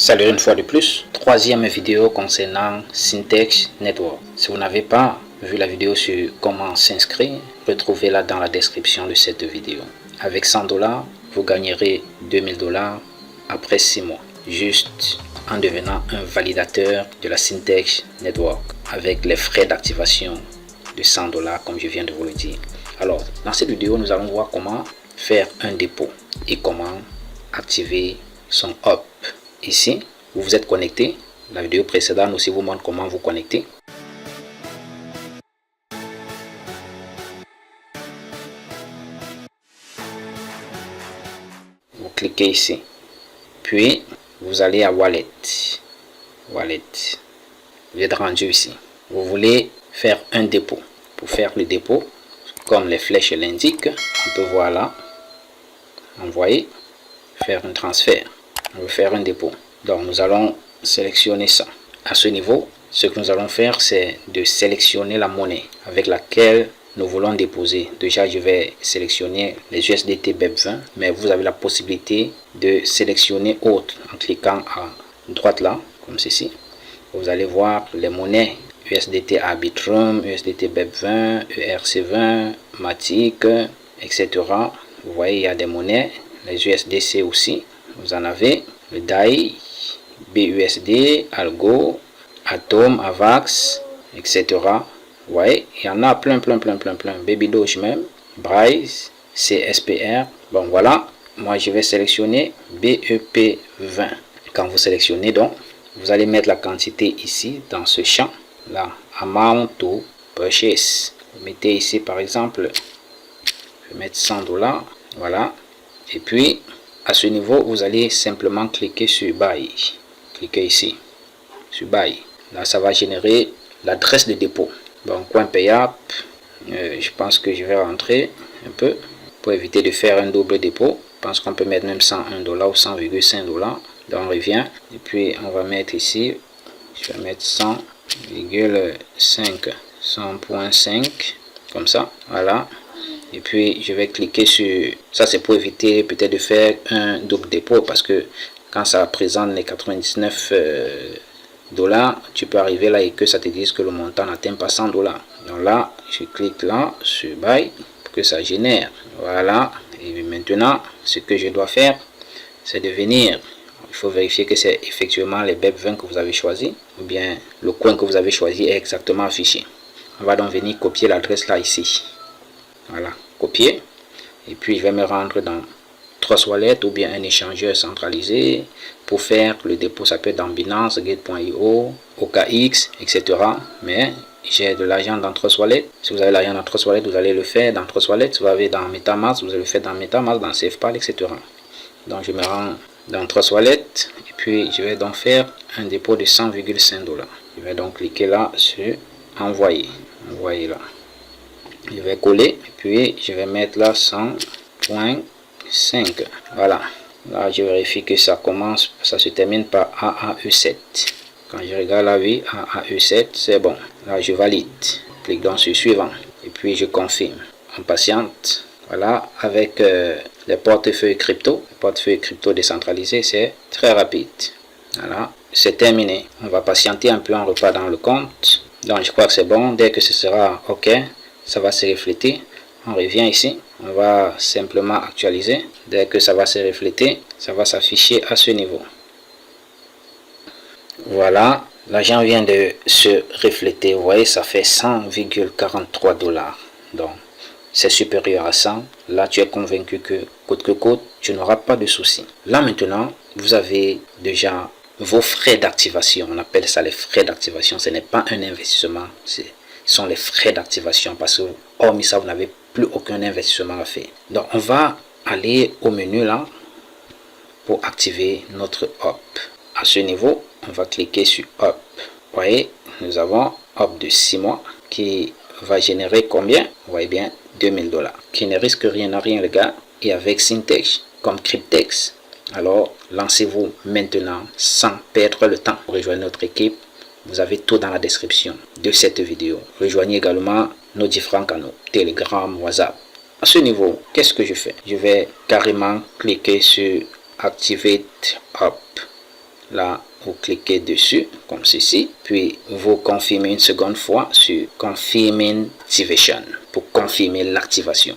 Salut une fois de plus, troisième vidéo concernant Syntex Network. Si vous n'avez pas vu la vidéo sur comment s'inscrire, retrouvez-la dans la description de cette vidéo. Avec 100 $, vous gagnerez 2000 $ après 6 mois, juste en devenant un validateur de la Syntex Network, avec les frais d'activation de 100 $ comme je viens de vous le dire. Alors, dans cette vidéo, nous allons voir comment faire un dépôt et comment activer son hop. Ici, vous vous êtes connecté. La vidéo précédente aussi vous montre comment vous connecter. Vous cliquez ici. Puis, vous allez à Wallet. Wallet. Vous êtes rendu ici. Vous voulez faire un dépôt. Pour faire le dépôt, comme les flèches l'indiquent, on peut voir là. Envoyer. Faire un transfert. On veut faire un dépôt. Donc nous allons sélectionner ça. À ce niveau, ce que nous allons faire, c'est de sélectionner la monnaie avec laquelle nous voulons déposer. Déjà, je vais sélectionner les USDT BEP20, mais vous avez la possibilité de sélectionner autre en cliquant à droite là, comme ceci. Vous allez voir les monnaies USDT Arbitrum, USDT BEP20, ERC20, Matic, etc. Vous voyez, il y a des monnaies, les USDC aussi. Vous en avez le DAI, BUSD, Algo, Atom, Avax, etc. Vous voyez, il y en a plein. Baby Doge même, Braise, CSPR. Bon, voilà. Moi, je vais sélectionner BEP20. Quand vous sélectionnez, donc, vous allez mettre la quantité ici, dans ce champ. Là, Amount to Purchase. Vous mettez ici, par exemple, je vais mettre 100 $. Voilà. Et puis, à ce niveau, vous allez simplement cliquer sur Buy. Cliquez ici, sur Buy. Là, ça va générer l'adresse de dépôt. Bon, coin payable, je pense que je vais rentrer un peu pour éviter de faire un double dépôt. Je pense qu'on peut mettre même 101 $ ou 100,5 $. Donc, on revient. Et puis, on va mettre ici, je vais mettre 100,5, 100,5, comme ça. Voilà. Et puis je vais cliquer sur ça, c'est pour éviter peut-être de faire un double dépôt, parce que quand ça présente les 99 $, tu peux arriver là et que ça te dise que le montant n'atteint pas 100 $. Donc là, je clique là sur Buy pour que ça génère. Voilà. Et maintenant, ce que je dois faire, c'est de venir. Il faut vérifier que c'est effectivement les BEP20 que vous avez choisi, ou bien le coin que vous avez choisi est exactement affiché. On va donc venir copier l'adresse là ici. Voilà, copier. Et puis je vais me rendre dans Trust Wallet ou bien un échangeur centralisé. Pour faire le dépôt, ça peut être dans Binance, Gate.io, OKX, etc. Mais j'ai de l'argent dans Trust Wallet. Si vous avez l'argent dans Trust Wallet, vous allez le faire dans Trust Wallet. Si vous avez dans MetaMask, vous allez le faire dans MetaMask, dans SafePal, etc. Donc je me rends dans Trust Wallet. Et puis je vais donc faire un dépôt de 100,5 $. Je vais donc cliquer là sur Envoyer. Envoyer là. Je vais coller et puis je vais mettre là 100,5. Voilà. Là, je vérifie que ça commence, ça se termine par AAE7. Quand je regarde la vie, AAE7, c'est bon. Là, je valide. Clique donc sur suivant. Et puis, je confirme. On patiente. Voilà. Avec les portefeuilles crypto, les portefeuilles crypto décentralisés, c'est très rapide. Voilà. C'est terminé. On va patienter un peu, on repart dans le compte. Donc, je crois que c'est bon. Dès que ce sera OK, ça va se refléter. On revient ici, on va simplement actualiser. Dès que ça va se refléter, ça va s'afficher à ce niveau. Voilà, l'argent vient de se refléter. Vous voyez, ça fait 100,43 $. Donc, c'est supérieur à 100. Là, tu es convaincu que coûte que coûte, tu n'auras pas de soucis. Là maintenant, vous avez déjà vos frais d'activation. On appelle ça les frais d'activation. Ce n'est pas un investissement, sont les frais d'activation, parce que hormis ça, vous n'avez plus aucun investissement à faire. Donc on va aller au menu là pour activer notre hop. À ce niveau, on va cliquer sur hop. Vous voyez, nous avons hop de 6 mois qui va générer combien? Vous voyez bien, 2000 $, qui ne risque rien à rien, les gars. Et avec Syntex comme Cryptex, alors lancez-vous maintenant sans perdre le temps. Rejoignez notre équipe. Vous avez tout dans la description de cette vidéo. Rejoignez également nos différents canaux, Telegram, WhatsApp. À ce niveau, qu'est-ce que je fais? Je vais carrément cliquer sur Activate Hop. Là, vous cliquez dessus comme ceci, puis vous confirmez une seconde fois sur Confirming Activation pour confirmer l'activation.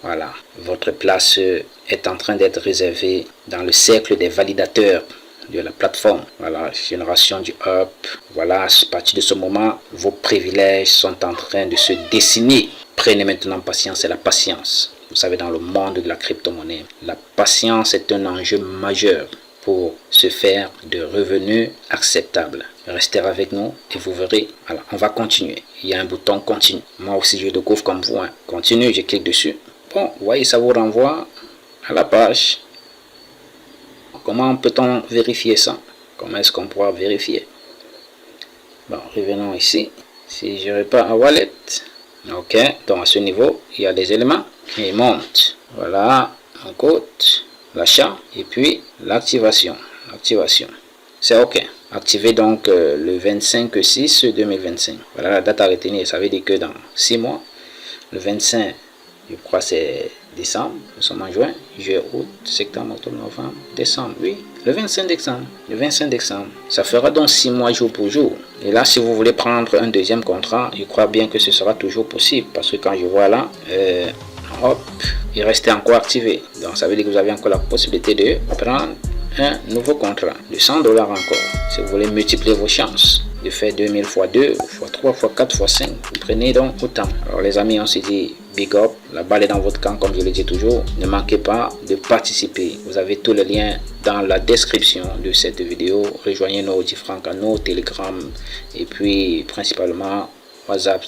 Voilà, votre place est en train d'être réservée dans le cercle des validateurs de la plateforme. Voilà, génération du hub. Voilà, à partir de ce moment, vos privilèges sont en train de se dessiner. Prenez maintenant patience, et la patience. Vous savez, dans le monde de la crypto-monnaie, la patience est un enjeu majeur pour se faire de revenus acceptables. Restez avec nous et vous verrez. Alors, on va continuer. Il y a un bouton continue. Moi aussi, je découvre comme vous. Continue, je clique dessus. Bon, vous voyez, ça vous renvoie à la page. Comment peut-on vérifier ça? Comment est-ce qu'on pourra vérifier? Bon, revenons ici. Si je repars à Wallet, ok, donc à ce niveau, il y a des éléments qui montent. Voilà, un code, l'achat et puis l'activation. C'est ok. Activé donc le 25/6/2025. Voilà la date à retenir. Ça veut dire que dans 6 mois, le 25, je crois c'est décembre, nous sommes en juin, juillet, août, septembre, octobre, novembre, décembre, oui, le 25 décembre, ça fera donc 6 mois jour pour jour. Et là, si vous voulez prendre un deuxième contrat, je crois bien que ce sera toujours possible, parce que quand je vois là, hop, il restait encore activé, donc ça veut dire que vous avez encore la possibilité de prendre un nouveau contrat de 100 $ encore, si vous voulez multiplier vos chances de faire 2000 x 2, x 3, x 4, x 5, vous prenez donc autant. Alors les amis, on se dit big up, la balle est dans votre camp comme je le dis toujours. Ne manquez pas de participer. Vous avez tous les liens dans la description de cette vidéo. Rejoignez nos différents canaux, Telegram et puis principalement WhatsApp.